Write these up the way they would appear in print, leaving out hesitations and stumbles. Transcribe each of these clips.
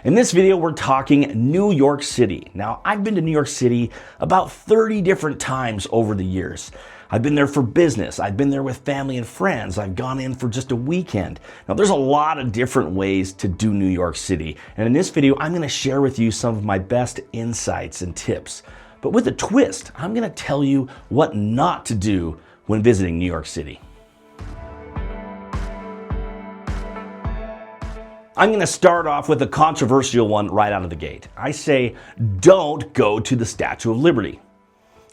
In this video, we're talking New York City. Now, I've been to New York City about 30 different times over the years. I've been there for business. I've been there with family and friends. I've gone in for just a weekend. Now, there's a lot of different ways to do New York City. And in this video, I'm going to share with you some of my best insights and tips. But with a twist, I'm going to tell you what not to do when visiting New York City. I'm going to start off with a controversial one right out of the gate. I say, don't go to the Statue of Liberty.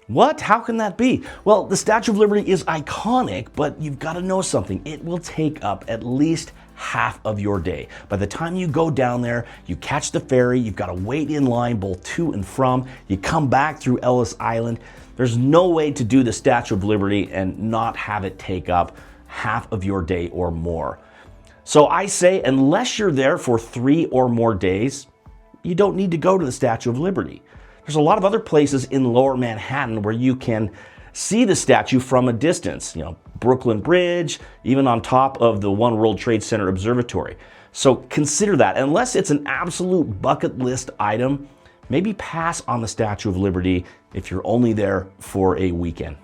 What? How can that be? Well, the Statue of Liberty is iconic, but you've got to know something. It will take up at least half of your day. By the time you go down there, you catch the ferry, you've got to wait in line both to and from, you come back through Ellis Island. There's no way to do the Statue of Liberty and not have it take up half of your day or more. So I say, unless you're there for 3 or more days, you don't need to go to the Statue of Liberty. There's a lot of other places in Lower Manhattan where you can see the statue from a distance. You know, Brooklyn Bridge, even on top of the One World Trade Center Observatory. So consider that. Unless it's an absolute bucket list item, maybe pass on the Statue of Liberty if you're only there for a weekend.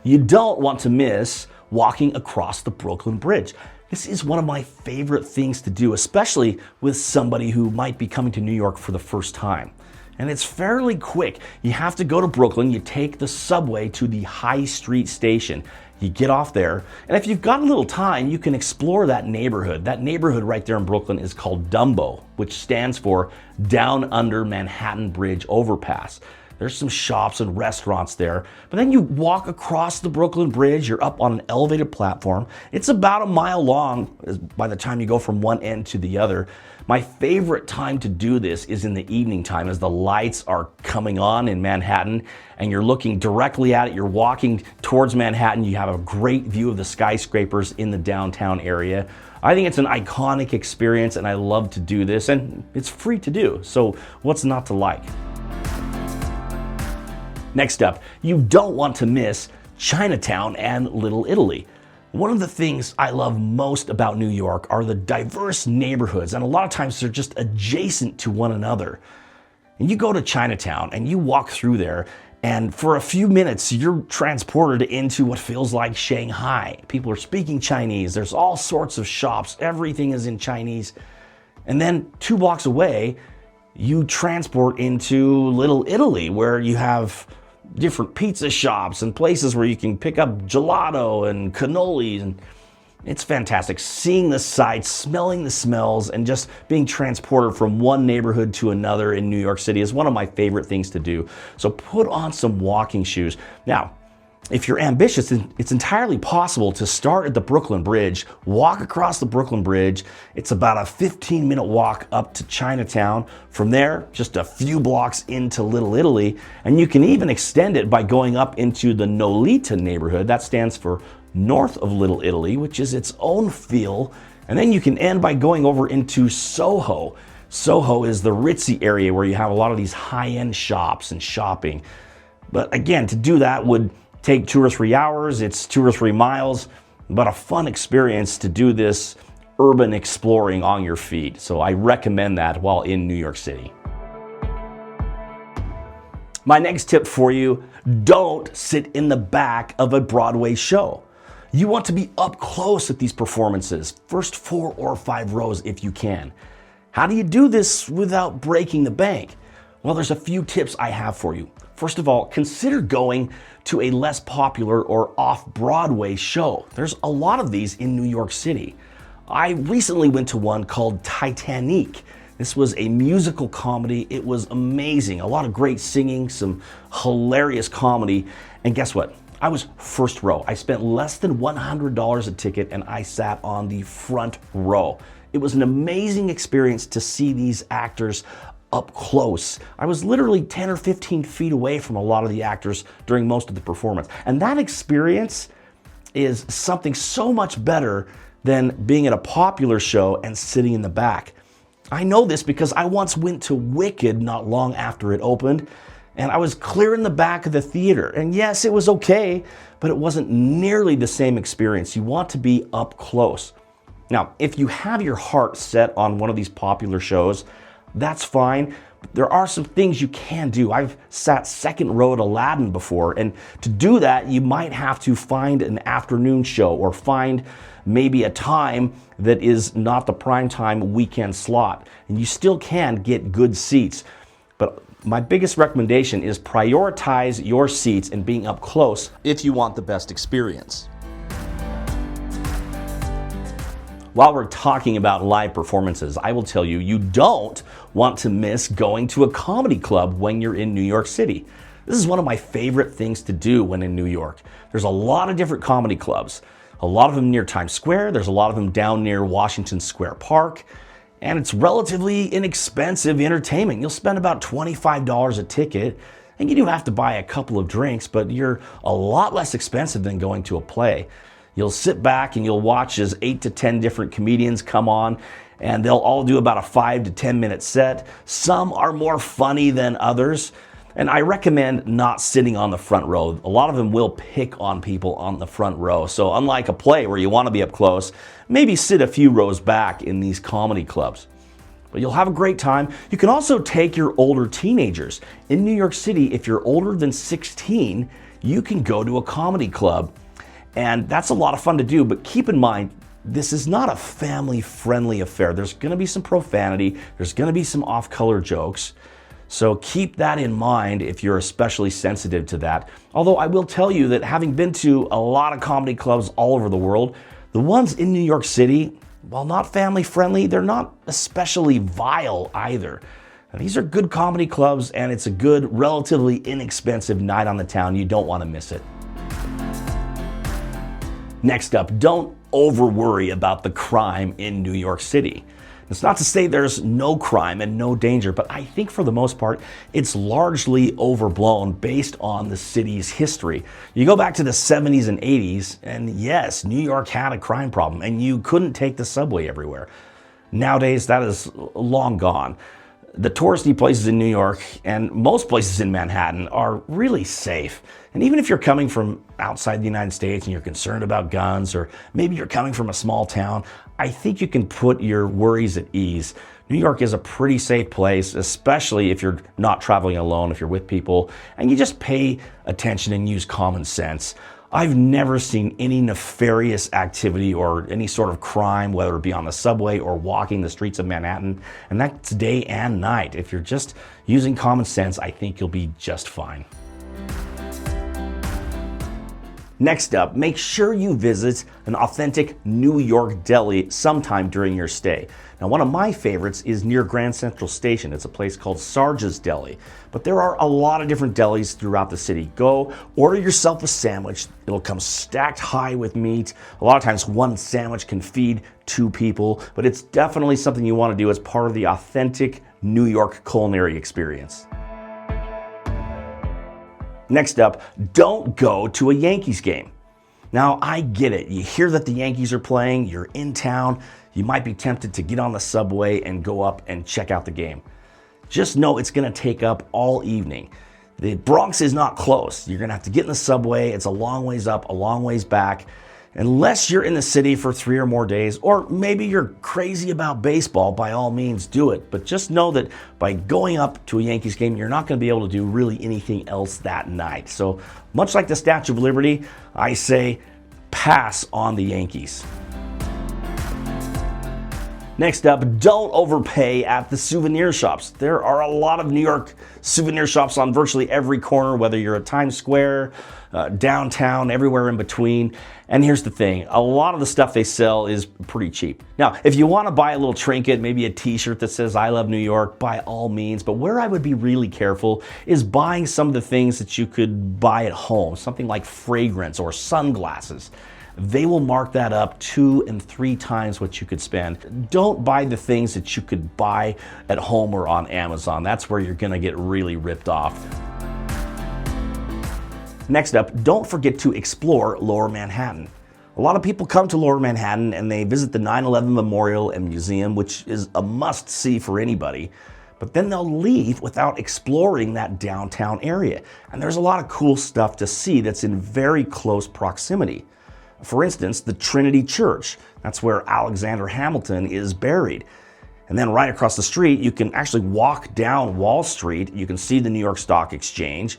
You don't want to miss walking across the Brooklyn Bridge. This is one of my favorite things to do, especially with somebody who might be coming to New York for the first time. And it's fairly quick. You have to go to Brooklyn, you take the subway to the High Street station. You get off there, and if you've got a little time, you can explore that neighborhood. That neighborhood right there in Brooklyn is called Dumbo, which stands for Down Under Manhattan Bridge Overpass. There's some shops and restaurants there. But then you walk across the Brooklyn Bridge, you're up on an elevated platform. It's about a mile long by the time you go from one end to the other. My favorite time to do this is in the evening time as the lights are coming on in Manhattan and you're looking directly at it. You're walking towards Manhattan. You have a great view of the skyscrapers in the downtown area. I think it's an iconic experience and I love to do this, and it's free to do. So what's not to like? Next up, you don't want to miss Chinatown and Little Italy. One of the things I love most about New York are the diverse neighborhoods, and a lot of times they're just adjacent to one another. And you go to Chinatown and you walk through there, and for a few minutes you're transported into what feels like Shanghai. People are speaking Chinese, there's all sorts of shops, everything is in Chinese. And then 2 blocks away, you transport into Little Italy, where you have different pizza shops and places where you can pick up gelato and cannolis, and it's fantastic. Seeing the sights, smelling the smells, and just being transported from one neighborhood to another in New York City is one of my favorite things to do. So put on some walking shoes. Now, if you're ambitious, it's entirely possible to start at the Brooklyn Bridge, walk across the Brooklyn Bridge. It's about a 15-minute walk up to Chinatown. From there, just a few blocks into Little Italy, and you can even extend it by going up into the Nolita neighborhood. That stands for North of Little Italy, which is its own feel. And then you can end by going over into Soho. Soho is the ritzy area where you have a lot of these high-end shops and shopping. But again, to do that would take 2 or 3 hours, it's 2 or 3 miles, but a fun experience to do this urban exploring on your feet. So I recommend that while in New York City. My next tip for you, don't sit in the back of a Broadway show. You want to be up close at these performances, first 4 or 5 rows if you can. How do you do this without breaking the bank? Well, there's a few tips I have for you. First of all, consider going to a less popular or off-Broadway show. There's a lot of these in New York City. I recently went to one called Titanique. This was a musical comedy. It was amazing. A lot of great singing, some hilarious comedy. And guess what? I was first row. I spent less than $100 a ticket and I sat on the front row. It was an amazing experience to see these actors up close. I was literally 10 or 15 feet away from a lot of the actors during most of the performance. And that experience is something so much better than being at a popular show and sitting in the back. I know this because I once went to Wicked not long after it opened, and I was clear in the back of the theater. And yes, it was okay, but it wasn't nearly the same experience. You want to be up close. Now, if you have your heart set on one of these popular shows, that's fine. There are some things you can do. I've sat second row at Aladdin before, and to do that, you might have to find an afternoon show or find maybe a time that is not the prime time weekend slot, and you still can get good seats. But my biggest recommendation is prioritize your seats and being up close if you want the best experience. While we're talking about live performances, I will tell you, you don't want to miss going to a comedy club when you're in New York City. This is one of my favorite things to do when in New York. There's a lot of different comedy clubs, a lot of them near Times Square, there's a lot of them down near Washington Square Park, and it's relatively inexpensive entertainment. You'll spend about $25 a ticket, and you do have to buy a couple of drinks, but you're a lot less expensive than going to a play. You'll sit back and you'll watch as 8 to 10 different comedians come on, and they'll all do about a 5 to 10 minute set. Some are more funny than others, and I recommend not sitting on the front row. A lot of them will pick on people on the front row. So unlike a play where you want to be up close, maybe sit a few rows back in these comedy clubs. But you'll have a great time. You can also take your older teenagers. In New York City, if you're older than 16, you can go to a comedy club. And that's a lot of fun to do, but keep in mind, this is not a family-friendly affair. There's gonna be some profanity, there's gonna be some off-color jokes, so keep that in mind if you're especially sensitive to that. Although I will tell you that having been to a lot of comedy clubs all over the world, the ones in New York City, while not family-friendly, they're not especially vile either. Now, these are good comedy clubs, and it's a good, relatively inexpensive night on the town. You don't wanna miss it. Next up, don't over-worry about the crime in New York City. It's not to say there's no crime and no danger, but I think for the most part, it's largely overblown based on the city's history. You go back to the 70s and 80s, and yes, New York had a crime problem, and you couldn't take the subway everywhere. Nowadays, that is long gone. The touristy places in New York and most places in Manhattan are really safe. And even if you're coming from outside the United States and you're concerned about guns, or maybe you're coming from a small town, I think you can put your worries at ease. New York is a pretty safe place, especially if you're not traveling alone, if you're with people, and you just pay attention and use common sense. I've never seen any nefarious activity or any sort of crime, whether it be on the subway or walking the streets of Manhattan, and that's day and night. If you're just using common sense, I think you'll be just fine. Next up, make sure you visit an authentic New York deli sometime during your stay. Now, one of my favorites is near Grand Central Station. It's a place called Sarge's Deli. But there are a lot of different delis throughout the city. Go order yourself a sandwich. It'll come stacked high with meat. A lot of times one sandwich can feed 2 people, but it's definitely something you want to do as part of the authentic New York culinary experience. Next up, don't go to a Yankees game. Now, I get it. You hear that the Yankees are playing, you're in town, you might be tempted to get on the subway and go up and check out the game. Just know it's gonna take up all evening. The Bronx is not close. You're gonna have to get in the subway. It's a long ways up, a long ways back. Unless you're in the city for 3 or more days, or maybe you're crazy about baseball, by all means do it. But just know that by going up to a Yankees game, you're not going to be able to do really anything else that night. So much like the Statue of Liberty, I say pass on the Yankees. Next up, don't overpay at the souvenir shops. There are a lot of New York souvenir shops on virtually every corner, whether you're at Times Square, downtown, everywhere in between. And here's the thing, a lot of the stuff they sell is pretty cheap. Now, if you want to buy a little trinket, maybe a t-shirt that says I love New York, by all means. But where I would be really careful is buying some of the things that you could buy at home, something like fragrance or sunglasses. They will mark that up 2 and 3 times what you could spend. Don't buy the things that you could buy at home or on Amazon. That's where you're gonna get really ripped off. Next up, don't forget to explore Lower Manhattan. A lot of people come to Lower Manhattan and they visit the 9/11 Memorial and Museum, which is a must-see for anybody. But then they'll leave without exploring that downtown area. And there's a lot of cool stuff to see that's in very close proximity. For instance, the Trinity Church. That's where Alexander Hamilton is buried. And then right across the street, you can actually walk down Wall Street. You can see the New York Stock Exchange.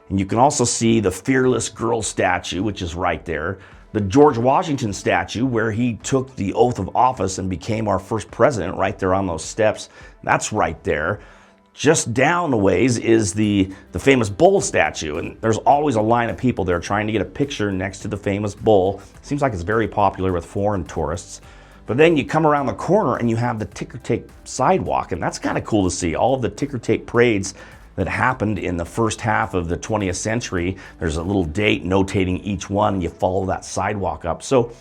And you can also see the Fearless Girl statue, which is right there. The George Washington statue, where he took the oath of office and became our first president, right there on those steps. That's right there. Just down a ways is the famous bull statue, and there's always a line of people there trying to get a picture next to the famous bull. Seems like it's very popular with foreign tourists. But then you come around the corner and you have the ticker tape sidewalk, and that's kind of cool to see. All of the ticker tape parades that happened in the first half of the 20th century. There's a little date notating each one, and you follow that sidewalk up. So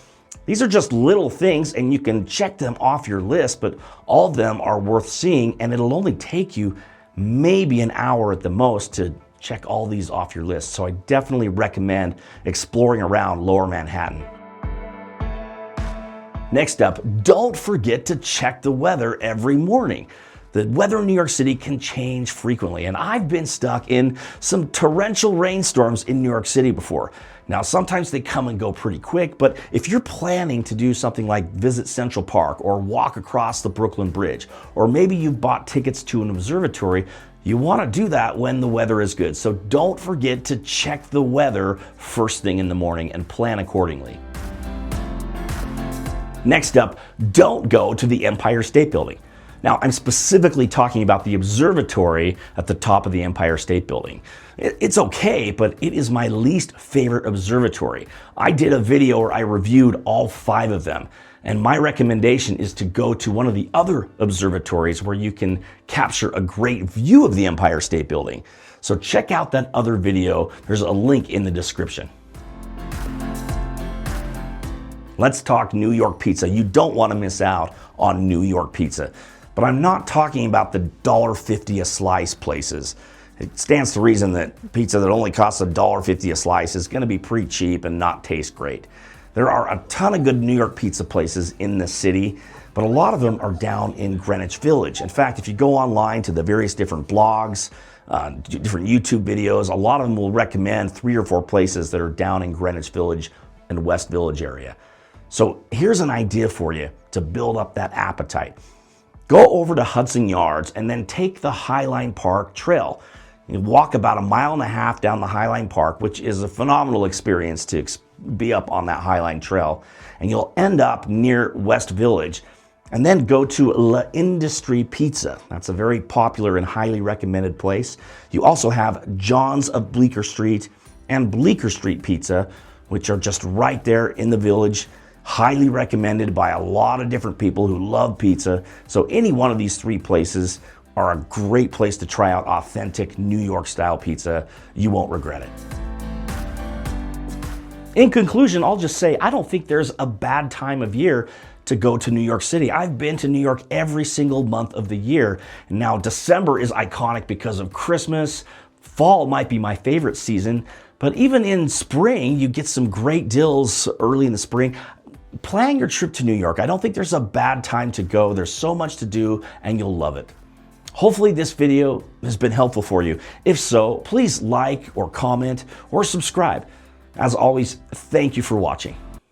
these are just little things, and you can check them off your list, but all of them are worth seeing, and it'll only take you maybe an hour at the most to check all these off your list. So I definitely recommend exploring around Lower Manhattan. Next up, don't forget to check the weather every morning. The weather in New York City can change frequently, and I've been stuck in some torrential rainstorms in New York City before. Now, sometimes they come and go pretty quick, but if you're planning to do something like visit Central Park or walk across the Brooklyn Bridge, or maybe you've bought tickets to an observatory, you want to do that when the weather is good. So don't forget to check the weather first thing in the morning and plan accordingly. Next up, don't go to the Empire State Building. Now, I'm specifically talking about the observatory at the top of the Empire State Building. It's okay, but it is my least favorite observatory. I did a video where I reviewed all 5 of them, and my recommendation is to go to one of the other observatories where you can capture a great view of the Empire State Building. So check out that other video. There's a link in the description. Let's talk New York pizza. You don't want to miss out on New York pizza. But I'm not talking about the $1.50 a slice places. It stands to reason that pizza that only costs $1.50 a slice is going to be pretty cheap and not taste great. There are a ton of good New York pizza places in the city, but a lot of them are down in Greenwich Village. In fact, if you go online to the various different blogs, different YouTube videos, a lot of them will recommend 3 or 4 places that are down in Greenwich Village and West Village area. So here's an idea for you to build up that appetite. Go over to Hudson Yards and then take the Highline Park Trail. You walk about 1.5 miles down the Highline Park, which is a phenomenal experience to be up on that Highline Trail. And you'll end up near West Village, and then go to La Industrie Pizza. That's a very popular and highly recommended place. You also have John's of Bleecker Street and Bleecker Street Pizza, which are just right there in the village. Highly recommended by a lot of different people who love pizza. So any one of these 3 places are a great place to try out authentic New York style pizza. You won't regret it. In conclusion, I'll just say I don't think there's a bad time of year to go to New York City. I've been to New York every single month of the year. Now, December is iconic because of Christmas. Fall might be my favorite season, but even in spring, you get some great deals early in the spring. Plan your trip to New York. I don't think there's a bad time to go. There's so much to do, and you'll love it. Hopefully this video has been helpful for you. If so, please like or comment or subscribe. As always, thank you for watching.